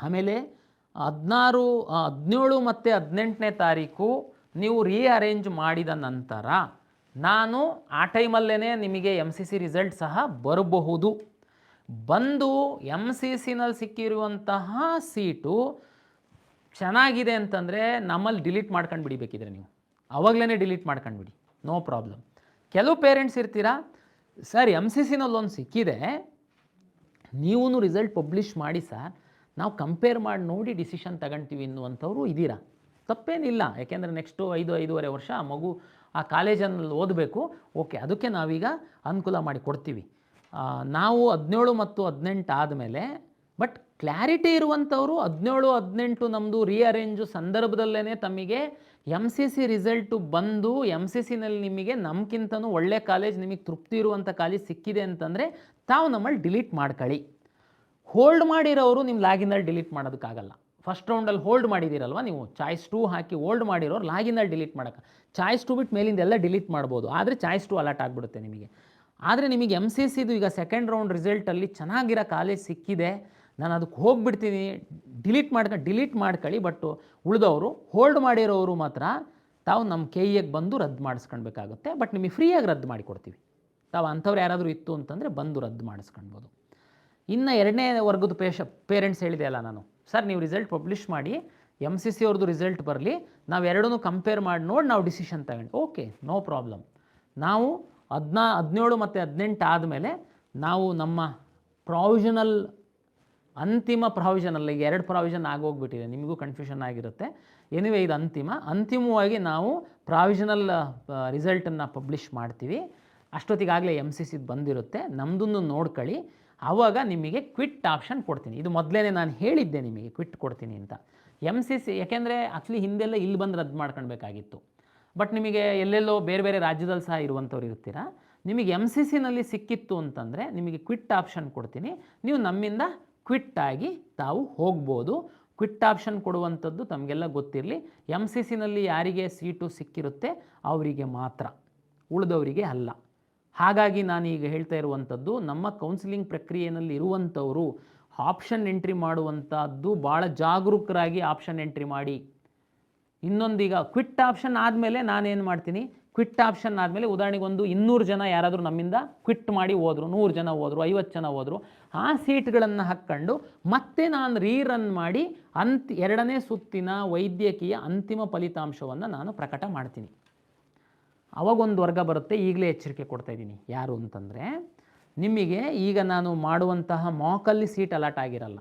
ಆಮೇಲೆ 17 ಮತ್ತು 18ನೇ ತಾರೀಕು ನೀವು ರೀಅರೇಂಜ್ ಮಾಡಿದ ನಂತರ ನಾನು ಆ ಟೈಮಲ್ಲೇ ನಿಮಗೆ MCC ರಿಸಲ್ಟ್ ಸಹ ಬರಬಹುದು. ಬಂದು MCCನಲ್ಲಿ ಸಿಕ್ಕಿರುವಂತಹ ಸೀಟು ಚೆನ್ನಾಗಿದೆ ಅಂತಂದರೆ ನಮ್ಮಲ್ಲಿ ಡಿಲೀಟ್ ಮಾಡ್ಕೊಂಡು ಬಿಡಿಬೇಕಿದ್ರೆ ನೀವು ಆವಾಗಲೇ ಡಿಲೀಟ್ ಮಾಡ್ಕೊಂಡ್ಬಿಡಿ, ನೋ ಪ್ರಾಬ್ಲಮ್. ಕೆಲವು ಪೇರೆಂಟ್ಸ್ ಇರ್ತೀರಾ, ಸರ್ MCCನಲ್ಲಿ ಒಂದು ಸಿಕ್ಕಿದೆ, ನೀವು ರಿಸಲ್ಟ್ ಪಬ್ಲಿಷ್ ಮಾಡಿ ಸರ್, ನಾವು ಕಂಪೇರ್ ಮಾಡಿ ನೋಡಿ ಡಿಸಿಷನ್ ತಗೊಳ್ತೀವಿ ಅನ್ನುವಂಥವ್ರು ಇದ್ದೀರಾ. ತಪ್ಪೇನಿಲ್ಲ, ಯಾಕೆಂದರೆ ನೆಕ್ಸ್ಟು 5-5.5 ವರ್ಷ ಆ ಮಗು ಆ ಕಾಲೇಜಲ್ಲಿ ಓದಬೇಕು. ಓಕೆ, ಅದಕ್ಕೆ ನಾವೀಗ ಅನುಕೂಲ ಮಾಡಿ ಕೊಡ್ತೀವಿ. ನಾವು 17 ಮತ್ತು 18 ಆದಮೇಲೆ, ಬಟ್ ಕ್ಲಾರಿಟಿ ಇರುವಂಥವರು 17-18 ನಮ್ಮದು ರೀಅರೇಂಜು ಸಂದರ್ಭದಲ್ಲೇ ತಮಗೆ MCC ರಿಸಲ್ಟು ಬಂದು MCCನಲ್ಲಿ ನಿಮಗೆ ನಮ್ಗಿಂತನೂ ಒಳ್ಳೆ ಕಾಲೇಜ್, ನಿಮಗೆ ತೃಪ್ತಿ ಇರುವಂಥ ಕಾಲೇಜ್ ಸಿಕ್ಕಿದೆ ಅಂತಂದರೆ ತಾವು ನಮ್ಮಲ್ಲಿ ಡಿಲೀಟ್ ಮಾಡ್ಕೊಳ್ಳಿ. ಹೋಲ್ಡ್ ಮಾಡಿರೋರು ನಿಮ್ಮ ಲಾಗಿನಲ್ಲಿ ಡಿಲೀಟ್ ಮಾಡೋದಕ್ಕಾಗಲ್ಲ. ಫಸ್ಟ್ ರೌಂಡಲ್ಲಿ ಹೋಲ್ಡ್ ಮಾಡಿದ್ದೀರಲ್ವ, ನೀವು ಚಾಯ್ಸ್ 2 ಹಾಕಿ ಹೋಲ್ಡ್ ಮಾಡಿರೋರು ಲಾಗಿನಲ್ಲಿ ಡಿಲೀಟ್ ಮಾಡೋಕ್ಕೆ, ಚಾಯ್ಸ್ 2 ಬಿಟ್ಟು ಮೇಲಿಂದೆಲ್ಲ ಡಿಲೀಟ್ ಮಾಡ್ಬೋದು, ಆದರೆ ಚಾಯ್ಸ್ 2 ಅಲರ್ಟ್ ಆಗಿಬಿಡುತ್ತೆ ನಿಮಗೆ. ಆದರೆ ನಿಮಗೆ MCCದು ಈಗ ಸೆಕೆಂಡ್ ರೌಂಡ್ ರಿಸಲ್ಟಲ್ಲಿ ಚೆನ್ನಾಗಿರೋ ಕಾಲೇಜ್ ಸಿಕ್ಕಿದೆ, ನಾನು ಅದಕ್ಕೆ ಹೋಗಿಬಿಡ್ತೀನಿ, ಡಿಲೀಟ್ ಮಾಡ್ಕೊಳ್ಳಿ. ಬಟ್ ಉಳಿದವರು ಹೋಲ್ಡ್ ಮಾಡಿರೋರು ಮಾತ್ರ ತಾವು ನಮ್ಮ KEಗೆ ಬಂದು ರದ್ದು ಮಾಡಿಸ್ಕೊಳ್ಬೇಕಾಗುತ್ತೆ. ಬಟ್ ನಿಮಗೆ ಫ್ರೀಯಾಗಿ ರದ್ದು ಮಾಡಿಕೊಡ್ತೀವಿ. ತಾವು ಅಂಥವ್ರು ಯಾರಾದರೂ ಇತ್ತು ಅಂತಂದರೆ ಬಂದು ರದ್ದು ಮಾಡಿಸ್ಕೊಳ್ಬೋದು. ಇನ್ನು 2ನೇ ವರ್ಗದ ಪೇರೆಂಟ್ಸ್ ಹೇಳಿದೆ ಅಲ್ಲ ನಾನು, ಸರ್ ನೀವು ರಿಸಲ್ಟ್ ಪಬ್ಲಿಷ್ ಮಾಡಿ, MCC ಅವ್ರದ್ದು ರಿಸಲ್ಟ್ ಬರಲಿ, ನಾವು ಎರಡನ್ನೂ ಕಂಪೇರ್ ಮಾಡಿ ನೋಡಿ ನಾವು ಡಿಸಿಷನ್ ತಗೊಂಡು, ಓಕೆ, ನೋ ಪ್ರಾಬ್ಲಮ್. ನಾವು 17 ಮತ್ತು 18 ಆದಮೇಲೆ ನಾವು ನಮ್ಮ ಪ್ರಾವಿಷನಲ್, ಅಂತಿಮ ಪ್ರಾವಿಷನಲ್, ಈಗ 2 ಪ್ರಾವಿಷನ್ ಆಗೋಗ್ಬಿಟ್ಟಿದೆ, ನಿಮಗೂ ಕನ್ಫ್ಯೂಷನ್ ಆಗಿರುತ್ತೆ. ಎನಿವೇ ಇದು ಅಂತಿಮವಾಗಿ ನಾವು ಪ್ರಾವಿಷನಲ್ ರಿಸಲ್ಟನ್ನು ಪಬ್ಲಿಷ್ ಮಾಡ್ತೀವಿ. ಅಷ್ಟೊತ್ತಿಗಾಗಲೇ MCCದು ಬಂದಿರುತ್ತೆ, ನಮ್ಮದನ್ನು ನೋಡ್ಕೊಳ್ಳಿ. ಆವಾಗ ನಿಮಗೆ ಕ್ವಿಟ್ ಆಪ್ಷನ್ ಕೊಡ್ತೀನಿ. ಇದು ಮೊದಲೇ ನಾನು ಹೇಳಿದ್ದೆ ನಿಮಗೆ ಕ್ವಿಟ್ ಕೊಡ್ತೀನಿ ಅಂತ. MCC ಯಾಕೆಂದರೆ ಆ್ಯಕ್ಚುಲಿ ಹಿಂದೆಲ್ಲ ಇಲ್ಲಿ ಬಂದು ರದ್ದು ಮಾಡ್ಕೊಳ್ಬೇಕಾಗಿತ್ತು. ಬಟ್ ನಿಮಗೆ ಎಲ್ಲೆಲ್ಲೋ ಬೇರೆ ಬೇರೆ ರಾಜ್ಯದಲ್ಲಿ ಸಹ ಇರುವಂಥವ್ರು ಇರ್ತೀರಾ, ನಿಮಗೆ MCCನಲ್ಲಿ ಸಿಕ್ಕಿತ್ತು ಅಂತಂದರೆ ನಿಮಗೆ ಕ್ವಿಟ್ ಆಪ್ಷನ್ ಕೊಡ್ತೀನಿ. ನೀವು ನಮ್ಮಿಂದ ಕ್ವಿಟ್ ಆಗಿ ತಾವು ಹೋಗ್ಬೋದು. ಕ್ವಿಟ್ ಆಪ್ಷನ್ ಕೊಡುವಂಥದ್ದು ತಮಗೆಲ್ಲ ಗೊತ್ತಿರಲಿ, MCCನಲ್ಲಿ ಯಾರಿಗೆ ಸೀಟು ಸಿಕ್ಕಿರುತ್ತೆ ಅವರಿಗೆ ಮಾತ್ರ, ಉಳಿದವರಿಗೆ ಅಲ್ಲ. ಹಾಗಾಗಿ ನಾನೀಗ ಹೇಳ್ತಾ ಇರುವಂಥದ್ದು, ನಮ್ಮ ಕೌನ್ಸಿಲಿಂಗ್ ಪ್ರಕ್ರಿಯೆಯಲ್ಲಿ ಇರುವಂಥವರು ಆಪ್ಷನ್ ಎಂಟ್ರಿ ಮಾಡುವಂಥದ್ದು ಭಾಳ ಜಾಗರೂಕರಾಗಿ ಆಪ್ಷನ್ ಎಂಟ್ರಿ ಮಾಡಿ. ಇನ್ನೊಂದೀಗ ಕ್ವಿಟ್ ಆಪ್ಷನ್ ಆದಮೇಲೆ ನಾನೇನು ಮಾಡ್ತೀನಿ, ಕ್ವಿಟ್ ಆಪ್ಷನ್ ಆದಮೇಲೆ ಉದಾಹರಣೆಗೆ ಒಂದು 200 ಜನ ಯಾರಾದರೂ ನಮ್ಮಿಂದ ಕ್ವಿಟ್ ಮಾಡಿ ಹೋದರು, 100 ಜನ ಹೋದರು, 50 ಜನ ಹೋದರು, ಆ ಸೀಟ್ಗಳನ್ನು ಹಾಕ್ಕೊಂಡು ಮತ್ತೆ ನಾನು ರೀರನ್ ಮಾಡಿ 2ನೇ ಸುತ್ತಿನ ವೈದ್ಯಕೀಯ ಅಂತಿಮ ಫಲಿತಾಂಶವನ್ನು ನಾನು ಪ್ರಕಟ ಮಾಡ್ತೀನಿ. ಅವಾಗೊಂದು ವರ್ಗ ಬರುತ್ತೆ. ಈಗಲೇ ಎಚ್ಚರಿಕೆ ಕೊಡ್ತಾಯಿದ್ದೀನಿ, ಯಾರು ಅಂತಂದರೆ, ನಿಮಗೆ ಈಗ ನಾನು ಮಾಡುವಂತಹ ಮಾಕಲ್ಲಿ ಸೀಟ್ ಅಲಾಟ್ ಆಗಿರಲ್ಲ,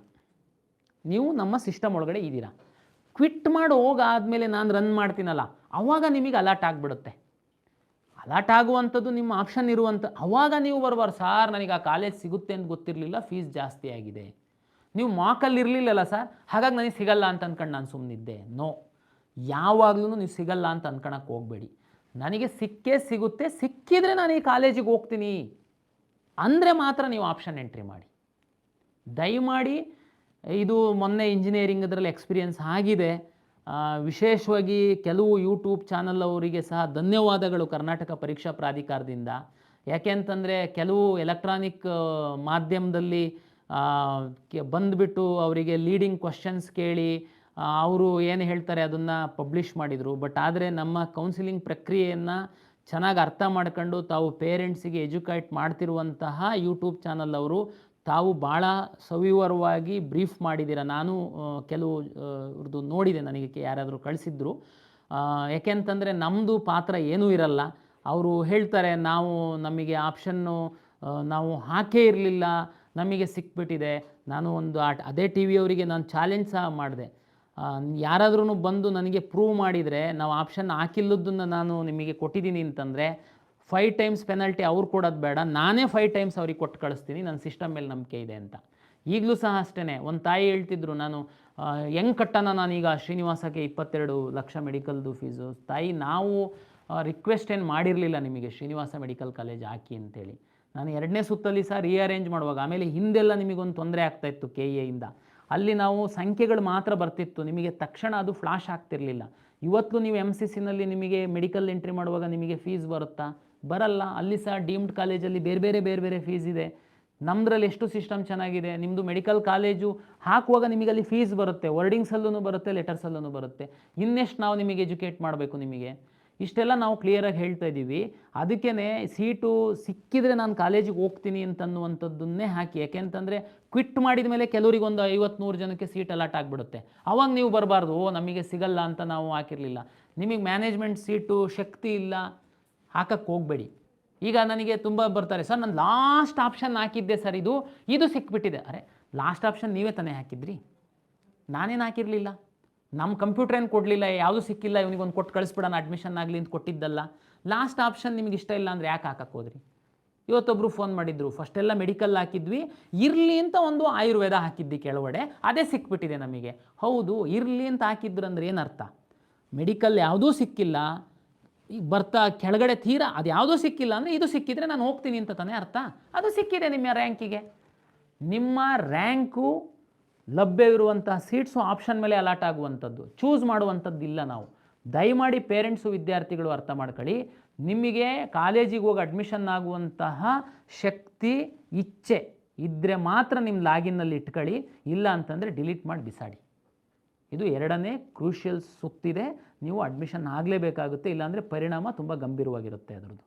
ನೀವು ನಮ್ಮ ಸಿಸ್ಟಮ್ ಒಳಗಡೆ ಇದ್ದೀರಾ. ಕ್ವಿಟ್ ಮಾಡಿ ಹೋಗಾದಮೇಲೆ ನಾನು ರನ್ ಮಾಡ್ತೀನಲ್ಲ, ಆವಾಗ ನಿಮಗೆ ಅಲಾಟ್ ಆಗಿಬಿಡುತ್ತೆ. ಅಲಾಟ್ ಆಗುವಂಥದ್ದು ನಿಮ್ಮ ಆಪ್ಷನ್ ಇರುವಂಥ, ಆವಾಗ ನೀವು ಬರ್ಬಾರ್ದು, ಸಾರ್ ನನಗೆ ಆ ಕಾಲೇಜ್ ಸಿಗುತ್ತೆ ಅಂತ ಗೊತ್ತಿರಲಿಲ್ಲ, ಫೀಸ್ ಜಾಸ್ತಿ ಆಗಿದೆ, ನೀವು ಮಾಕಲ್ಲಿ ಇರಲಿಲ್ಲಲ್ಲ ಸರ್, ಹಾಗಾಗಿ ನನಗೆ ಸಿಗಲ್ಲ ಅಂತ ಅಂದ್ಕೊಂಡು ನಾನು ಸುಮ್ಮನಿದ್ದೆ. ನೋ, ಯಾವಾಗಲೂ ನೀವು ಸಿಗಲ್ಲ ಅಂತ ಅಂದ್ಕೊಳಕ್ಕೆ ಹೋಗಬೇಡಿ. ನನಗೆ ಸಿಕ್ಕೇ ಸಿಗುತ್ತೆ, ಸಿಕ್ಕಿದರೆ ನಾನು ಈ ಕಾಲೇಜಿಗೆ ಹೋಗ್ತೀನಿ ಅಂದರೆ ಮಾತ್ರ ನೀವು ಆಪ್ಷನ್ ಎಂಟ್ರಿ ಮಾಡಿ. ದಯಮಾಡಿ, ಇದು ಮೊನ್ನೆ ಇಂಜಿನಿಯರಿಂಗದ್ರಲ್ಲಿ ಎಕ್ಸ್ಪೀರಿಯನ್ಸ್ ಆಗಿದೆ. ವಿಶೇಷವಾಗಿ ಕೆಲವು ಯೂಟ್ಯೂಬ್ ಚಾನಲ್ ಅವರಿಗೆ ಸಹ ಧನ್ಯವಾದಗಳು ಕರ್ನಾಟಕ ಪರೀಕ್ಷಾ ಪ್ರಾಧಿಕಾರದಿಂದ. ಯಾಕೆ ಅಂತಂದರೆ ಕೆಲವು ಎಲೆಕ್ಟ್ರಾನಿಕ್ ಮಾಧ್ಯಮದಲ್ಲಿ ಬಂದುಬಿಟ್ಟು ಅವರಿಗೆ ಲೀಡಿಂಗ್ ಕ್ವಶನ್ಸ್ ಕೇಳಿ ಅವರು ಏನು ಹೇಳ್ತಾರೆ ಅದನ್ನು ಪಬ್ಲಿಷ್ ಮಾಡಿದರು. ಬಟ್ ಆದರೆ ನಮ್ಮ ಕೌನ್ಸಿಲಿಂಗ್ ಪ್ರಕ್ರಿಯೆಯನ್ನು ಚೆನ್ನಾಗಿ ಅರ್ಥ ಮಾಡ್ಕೊಂಡು ತಾವು ಪೇರೆಂಟ್ಸಿಗೆ ಎಜುಕೇಟ್ ಮಾಡ್ತಿರುವಂತಹ ಯೂಟ್ಯೂಬ್ ಚಾನಲ್ ಅವರು ತಾವು ಭಾಳ ಸವಿವರವಾಗಿ ಬ್ರೀಫ್ ಮಾಡಿದ್ದೀರ. ನಾನು ಕೆಲವು ಇವ್ರದ್ದು ನೋಡಿದೆ, ನನಗೆ ಯಾರಾದರೂ ಕಳಿಸಿದ್ರು. ಯಾಕೆಂತಂದರೆ ನಮ್ಮದು ಪಾತ್ರ ಏನೂ ಇರಲ್ಲ. ಅವರು ಹೇಳ್ತಾರೆ, ನಮಗೆ ಆಪ್ಷನ್ನು ನಾವು ಹಾಕೇ ಇರಲಿಲ್ಲ, ನಮಗೆ ಸಿಕ್ಬಿಟ್ಟಿದೆ. ನಾನು ಒಂದು ಅದೇ ಟಿ ವಿಯವರಿಗೆ ನಾನು ಚಾಲೆಂಜ್ ಸಹ ಮಾಡಿದೆ, ಯಾರಾದ್ರೂ ಬಂದು ನನಗೆ ಪ್ರೂವ್ ಮಾಡಿದರೆ ನಾವು ಆಪ್ಷನ್ ಹಾಕಿಲ್ಲದನ್ನು ನಾನು ನಿಮಗೆ ಕೊಟ್ಟಿದ್ದೀನಿ ಅಂತಂದರೆ 5 ಟೈಮ್ಸ್ ಪೆನಲ್ಟಿ ಅವ್ರು ಕೊಡೋದು ಬೇಡ, ನಾನೇ 5 ಟೈಮ್ಸ್ ಅವ್ರಿಗೆ ಕೊಟ್ಟು ಕಳಿಸ್ತೀನಿ, ನನ್ನ ಸಿಸ್ಟಮ್ ಮೇಲೆ ನಂಬಿಕೆ ಇದೆ ಅಂತ. ಈಗಲೂ ಸಹ ಅಷ್ಟೇ, ಒಂದು ತಾಯಿ ಹೇಳ್ತಿದ್ರು, ನಾನು ಹೆಂಗೆ ಕಟ್ಟೋಣ ನಾನೀಗ ಶ್ರೀನಿವಾಸಕ್ಕೆ 22 ಲಕ್ಷ ಮೆಡಿಕಲ್ದು ಫೀಸು. ತಾಯಿ, ನಾವು ರಿಕ್ವೆಸ್ಟ್ ಏನು ಮಾಡಿರಲಿಲ್ಲ ನಿಮಗೆ ಶ್ರೀನಿವಾಸ ಮೆಡಿಕಲ್ ಕಾಲೇಜ್ ಹಾಕಿ ಅಂತೇಳಿ. ನಾನು 2ನೇ ಸುತ್ತಲ್ಲಿ ಸಹ ರೀಅರೇಂಜ್ ಮಾಡುವಾಗ, ಆಮೇಲೆ ಹಿಂದೆಲ್ಲ ನಿಮಗೊಂದು ತೊಂದರೆ ಆಗ್ತಾಯಿತ್ತು KEಯಿಂದ, ಅಲ್ಲಿ ನಾವು ಸಂಖ್ಯೆಗಳು ಮಾತ್ರ ಬರ್ತಿತ್ತು, ನಿಮಗೆ ತಕ್ಷಣ ಅದು ಫ್ಲಾಶ್ ಆಗ್ತಿರಲಿಲ್ಲ. ಇವತ್ತು ನೀವು MCCನಲ್ಲಿ ನಿಮಗೆ ಮೆಡಿಕಲ್ ಎಂಟ್ರಿ ಮಾಡುವಾಗ ನಿಮಗೆ ಫೀಸ್ ಬರುತ್ತಾ? ಬರಲ್ಲ. ಅಲ್ಲಿ ಸಹ ಡೀಮ್ಡ್ ಕಾಲೇಜಲ್ಲಿ ಬೇರೆ ಬೇರೆ ಫೀಸ್ ಇದೆ. ನಮ್ಮದ್ರಲ್ಲಿ ಎಷ್ಟು ಸಿಸ್ಟಮ್ ಚೆನ್ನಾಗಿದೆ. ನಿಮ್ಮದು ಮೆಡಿಕಲ್ ಕಾಲೇಜು ಹಾಕುವಾಗ ನಿಮಗೆ ಅಲ್ಲಿ ಫೀಸ್ ಬರುತ್ತೆ, ವರ್ಡಿಂಗ್ಸಲ್ಲೂ ಬರುತ್ತೆ, ಲೆಟರ್ಸಲ್ಲೂ ಬರುತ್ತೆ. ಇನ್ನೆಷ್ಟು ನಾವು ನಿಮಗೆ ಎಜುಕೇಟ್ ಮಾಡಬೇಕು ನಿಮಗೆ? ಇಷ್ಟೆಲ್ಲ ನಾವು ಕ್ಲಿಯರಾಗಿ ಹೇಳ್ತಾ ಇದ್ದೀವಿ. ಅದಕ್ಕೇ ಸೀಟು ಸಿಕ್ಕಿದರೆ ನಾನು ಕಾಲೇಜಿಗೆ ಹೋಗ್ತೀನಿ ಅಂತನ್ನುವಂಥದ್ದನ್ನೇ ಹಾಕಿ. ಯಾಕೆಂತಂದರೆ ಕ್ವಿಟ್ ಮಾಡಿದ ಮೇಲೆ ಕೆಲವರಿಗೊಂದು 50-100 ಜನಕ್ಕೆ ಸೀಟ್ ಅಲಾಟ್ ಆಗಿಬಿಡುತ್ತೆ. ಅವಾಗ ನೀವು ಬರಬಾರ್ದು, ನಮಗೆ ಸಿಗಲ್ಲ ಅಂತ ನಾವು ಹಾಕಿರಲಿಲ್ಲ. ನಿಮಗೆ ಮ್ಯಾನೇಜ್ಮೆಂಟ್ ಸೀಟು ಶಕ್ತಿ ಇಲ್ಲ, ಹಾಕಕ್ಕೆ ಹೋಗಬೇಡಿ. ಈಗ ನನಗೆ ತುಂಬ ಬರ್ತಾರೆ, ಸರ್ ನಾನು ಲಾಸ್ಟ್ ಆಪ್ಷನ್ ಹಾಕಿದ್ದೆ ಸರ್, ಇದು ಸಿಕ್ಬಿಟ್ಟಿದೆ. ಅರೆ, ಲಾಸ್ಟ್ ಆಪ್ಷನ್ ನೀವೇ ತಾನೇ ಹಾಕಿದ್ರಿ, ನಾನೇನು ಹಾಕಿರಲಿಲ್ಲ. ನಮ್ಮ ಕಂಪ್ಯೂಟರ್ ಏನು ಕೊಡಲಿಲ್ಲ, ಯಾವುದೂ ಸಿಕ್ಕಿಲ್ಲ, ಇವನಿಗೊಂದು ಕೊಟ್ಟು ಕಳಿಸ್ಬಿಡೋಣ ಅಡ್ಮಿಷನ್ ಆಗಲಿ ಅಂತ ಕೊಟ್ಟಿದ್ದಲ್ಲ. ಲಾಸ್ಟ್ ಆಪ್ಷನ್ ನಿಮಗೆ ಇಷ್ಟ ಇಲ್ಲ ಅಂದರೆ ಯಾಕೆ ಹಾಕಕ್ಕೆ ಹೋದ್ರಿ? ಇವತ್ತೊಬ್ಬರು ಫೋನ್ ಮಾಡಿದ್ರು, ಫಸ್ಟೆಲ್ಲ ಮೆಡಿಕಲ್ ಹಾಕಿದ್ವಿ, ಇರಲಿ ಅಂತ ಒಂದು ಆಯುರ್ವೇದ ಹಾಕಿದ್ವಿ ಕೆಳಗಡೆ, ಅದೇ ಸಿಕ್ಬಿಟ್ಟಿದೆ ನಮಗೆ. ಹೌದು, ಇರಲಿ ಅಂತ ಹಾಕಿದ್ರು ಅಂದರೆ ಏನರ್ಥ? ಮೆಡಿಕಲ್ ಯಾವುದೂ ಸಿಕ್ಕಿಲ್ಲ, ಈಗ ಬರ್ತಾ ಕೆಳಗಡೆ ತೀರಾ ಅದು ಯಾವುದೂ ಸಿಕ್ಕಿಲ್ಲ ಅಂದರೆ ಇದು ಸಿಕ್ಕಿದರೆ ನಾನು ಹೋಗ್ತೀನಿ ಅಂತ ತಾನೇ ಅರ್ಥ. ಅದು ಸಿಕ್ಕಿದೆ ನಿಮ್ಮ ರ್ಯಾಂಕಿಗೆ. ನಿಮ್ಮ ರ್ಯಾಂಕು ಲಭ್ಯವಿರುವಂಥ ಸೀಟ್ಸು ಆಪ್ಷನ್ ಮೇಲೆ ಅಲಾಟ್ ಆಗುವಂಥದ್ದು, ಚೂಸ್ ಮಾಡುವಂಥದ್ದಿಲ್ಲ ನಾವು. ದಯಮಾಡಿ ಪೇರೆಂಟ್ಸು ವಿದ್ಯಾರ್ಥಿಗಳು ಅರ್ಥ ಮಾಡ್ಕೊಳ್ಳಿ. ನಿಮಗೆ ಕಾಲೇಜಿಗೆ ಹೋಗಿ ಅಡ್ಮಿಷನ್ ಆಗುವಂತಹ ಶಕ್ತಿ, ಇಚ್ಛೆ ಇದ್ದರೆ ಮಾತ್ರ ನಿಮ್ಮ ಲಾಗಿನ್ನಲ್ಲಿ ಇಟ್ಕೊಳ್ಳಿ, ಇಲ್ಲ ಅಂತಂದರೆ ಡಿಲೀಟ್ ಮಾಡಿ ಬಿಸಾಡಿ. ಇದು ಎರಡನೇ ಕ್ರೂಷಿಯಲ್ ಸುತ್ತಿದೆ. ನೀವು ಅಡ್ಮಿಷನ್ ಆಗಲೇಬೇಕಾಗುತ್ತೆ, ಇಲ್ಲಾಂದರೆ ಪರಿಣಾಮ ತುಂಬ ಗಂಭೀರವಾಗಿರುತ್ತೆ ಅದರದ್ದು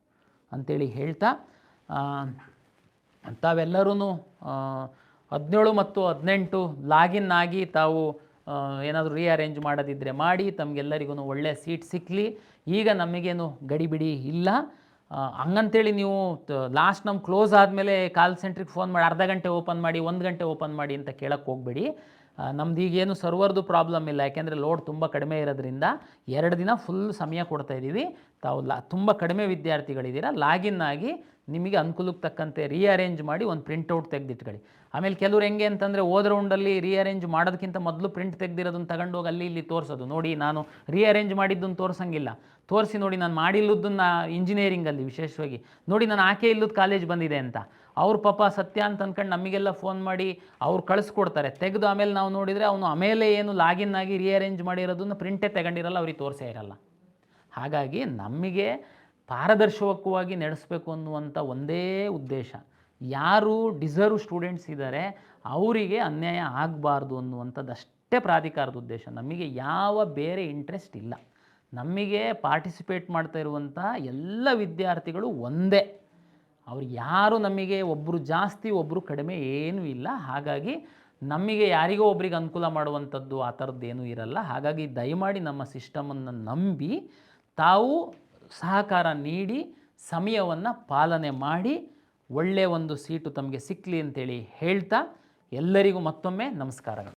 ಅಂಥೇಳಿ ಹೇಳ್ತಾ, ತಾವೆಲ್ಲರೂ 17 ಮತ್ತು 18 ಲಾಗಿನ್ ಆಗಿ ತಾವು ಏನಾದರೂ ರೀಅರೇಂಜ್ ಮಾಡೋದಿದ್ದರೆ ಮಾಡಿ, ತಮಗೆಲ್ಲರಿಗೂ ಒಳ್ಳೆಯ ಸೀಟ್ ಸಿಕ್ಕಲಿ. ಈಗ ನಮಗೇನು ಗಡಿಬಿಡಿ ಇಲ್ಲ. ಹಂಗಂತೇಳಿ ನೀವು ಲಾಸ್ಟ್ ನಮ್ಮ ಕ್ಲೋಸ್ ಆದಮೇಲೆ ಕಾಲ್ ಸೆಂಟ್ರಿಗೆ ಫೋನ್ ಮಾಡಿ ಅರ್ಧ ಗಂಟೆ ಓಪನ್ ಮಾಡಿ, 1 ಗಂಟೆ ಓಪನ್ ಮಾಡಿ ಅಂತ ಕೇಳಕ್ಕೆ ಹೋಗಬೇಡಿ. ನಮ್ದು ಈಗೇನು ಸರ್ವರ್ದು ಪ್ರಾಬ್ಲಮ್ ಇಲ್ಲ, ಯಾಕೆಂದರೆ ಲೋಡ್ ತುಂಬ ಕಡಿಮೆ ಇರೋದ್ರಿಂದ 2 ದಿನ ಫುಲ್ ಸಮಯ ಕೊಡ್ತಾಯಿದ್ದೀವಿ. ತಾವು ತುಂಬ ಕಡಿಮೆ ವಿದ್ಯಾರ್ಥಿಗಳಿದ್ದೀರಾ, ಲಾಗಿನ್ ಆಗಿ ನಿಮಗೆ ಅನುಕೂಲಕ್ಕೆ ತಕ್ಕಂತೆ ರೀಅರೇಂಜ್ ಮಾಡಿ ಒಂದು ಪ್ರಿಂಟೌಟ್ ತೆಗೆದಿಟ್ಕೊಳ್ಳಿ. ಆಮೇಲೆ ಕೆಲವ್ರು ಹೆಂಗೆ ಅಂತಂದರೆ ಹೋದ ರೌಂಡಲ್ಲಿ ರೀಅರೇಂಜ್ ಮಾಡೋದಕ್ಕಿಂತ ಮೊದಲು ಪ್ರಿಂಟ್ ತೆಗೆದಿರೋದನ್ನು ತಗೊಂಡೋಗಿ ಅಲ್ಲಿ ಇಲ್ಲಿ ತೋರಿಸೋದು. ನೋಡಿ, ನಾನು ರೀಅರೇಂಜ್ ಮಾಡಿದ್ದನ್ನು ತೋರಿಸಂಗಿಲ್ಲ, ತೋರಿಸಿ ನೋಡಿ ನಾನು ಮಾಡಿಲ್ಲದನ್ನು ಇಂಜಿನಿಯರಿಂಗಲ್ಲಿ ವಿಶೇಷವಾಗಿ ನೋಡಿ ನಾನು ಆಕೆ ಇಲ್ಲದ ಕಾಲೇಜ್ ಬಂದಿದೆ ಅಂತ. ಅವ್ರ ಪಾಪ ಸತ್ಯ ಅಂತ ಅಂದ್ಕೊಂಡು ನಮಗೆಲ್ಲ ಫೋನ್ ಮಾಡಿ ಅವ್ರು ಕಳಿಸ್ಕೊಡ್ತಾರೆ. ತೆಗೆದು ಆಮೇಲೆ ನಾವು ನೋಡಿದರೆ ಅವನು ಆಮೇಲೆ ಏನು ಲಾಗಿನ್ ಆಗಿ ರೀಅರೇಂಜ್ ಮಾಡಿರೋದನ್ನು ಪ್ರಿಂಟೇ ತಗೊಂಡಿರಲ್ಲ, ಅವ್ರಿಗೆ ತೋರಿಸೇ ಇರಲ್ಲ. ಹಾಗಾಗಿ ನಮಗೆ ಪಾರದರ್ಶಕವಾಗಿ ನಡೆಸಬೇಕು ಅನ್ನುವಂಥ ಒಂದೇ ಉದ್ದೇಶ. ಯಾರು ಡಿಸರ್ವ್ ಸ್ಟೂಡೆಂಟ್ಸ್ ಇದ್ದಾರೆ ಅವರಿಗೆ ಅನ್ಯಾಯ ಆಗಬಾರ್ದು ಅನ್ನುವಂಥದ್ದಷ್ಟೇ ಪ್ರಾಧಿಕಾರದ ಉದ್ದೇಶ. ನಮಗೆ ಯಾವ ಬೇರೆ ಇಂಟ್ರೆಸ್ಟ್ ಇಲ್ಲ. ನಮಗೆ ಪಾರ್ಟಿಸಿಪೇಟ್ ಮಾಡ್ತಾ ಇರುವಂಥ ಎಲ್ಲ ವಿದ್ಯಾರ್ಥಿಗಳು ಒಂದೇ. ಅವ್ರು ಯಾರು ನಮಗೆ ಒಬ್ಬರು ಜಾಸ್ತಿ ಒಬ್ಬರು ಕಡಿಮೆ ಏನೂ ಇಲ್ಲ. ಹಾಗಾಗಿ ನಮಗೆ ಯಾರಿಗೋ ಒಬ್ರಿಗೆ ಅನುಕೂಲ ಮಾಡುವಂಥದ್ದು ಆ ಥರದ್ದೇನೂ ಇರಲ್ಲ. ಹಾಗಾಗಿ ದಯಮಾಡಿ ನಮ್ಮ ಸಿಸ್ಟಮನ್ನು ನಂಬಿ ತಾವು ಸಹಕಾರ ನೀಡಿ ಸಮಯವನ್ನು ಪಾಲನೆ ಮಾಡಿ ಒಳ್ಳೆಯ ಒಂದು ಸೀಟು ತಮಗೆ ಸಿಕ್ಕಲಿ ಅಂತೇಳಿ ಹೇಳ್ತಾ ಎಲ್ಲರಿಗೂ ಮತ್ತೊಮ್ಮೆ ನಮಸ್ಕಾರಗಳು.